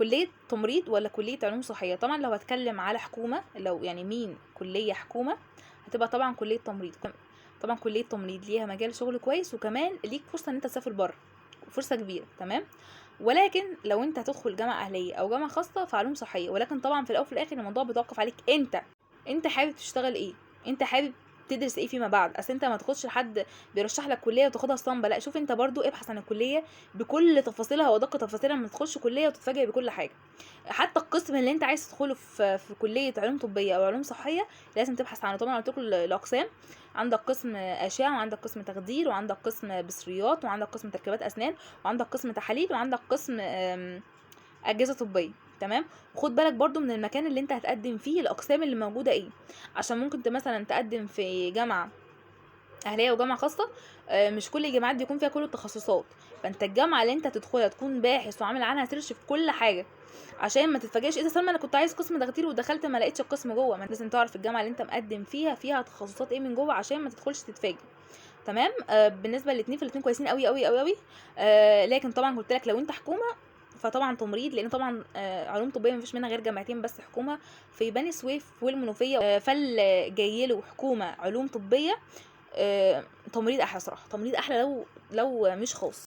كليه تمريض ولا كليه علوم صحيه؟ طبعا لو هتكلم على حكومه، لو يعني مين كليه حكومه، هتبقى طبعا كليه تمريض. طبعا كليه تمريض ليها مجال شغل كويس، وكمان ليك فرصه ان انت تسافر بره، فرصه كبيره. تمام. ولكن لو انت هتدخل جامعه اهليه او جامعه خاصه فعلوم صحيه. ولكن طبعا في الاول وفي الاخر الموضوع بيتوقف عليك انت حابب تشتغل ايه، انت حابب تدرس ايه فيما بعد. اصل انت ما تاخدش لحد بيرشح لك كليه وتاخدها اسطمبه، لا، شوف انت برضو ابحث عن الكليه بكل تفاصيلها ودقه تفاصيلها، ما تدخلش كليه وتتفاجئ بكل حاجه. حتى القسم اللي انت عايز تدخله في كليه علوم طبيه او علوم صحيه لازم تبحث عنه. طبعا قلت لكم الاقسام: عندك قسم اشعه، وعندك قسم تخدير، وعندك قسم بصريات، وعندك قسم تركيبات اسنان، وعندك قسم تحاليل، وعندك قسم اجهزه طبيه. تمام. وخد بالك برضو من المكان اللي انت هتقدم فيه الاقسام اللي موجوده ايه، عشان ممكن انت مثلا تقدم في جامعه اهليه وجامعه خاصه، مش كل الجامعات بيكون فيها كل التخصصات. فانت الجامعه اللي انت تدخلها تكون باحث وعامل عنها سيرش في كل حاجه، عشان ما تتفاجئش اذا سلمى انا كنت عايز قسم تخدير ودخلت ما لقيتش القسم جوه. ما انت لازم تعرف الجامعه اللي انت مقدم فيها تخصصات ايه من جوه عشان ما تدخلش تتفاجئ. تمام. بالنسبه للاثنين، فالاثنين كويسين قوي قوي قوي قوي. لكن طبعا قلت لك لو انت حكومه فطبعا تمريض، لان طبعا علوم طبيه مفيش منها غير جامعتين بس حكومه، في بني سويف والمنوفيه. فاللي جاي له حكومه علوم طبيه تمريض احلى صراحه، تمريض احلى لو مش خاص.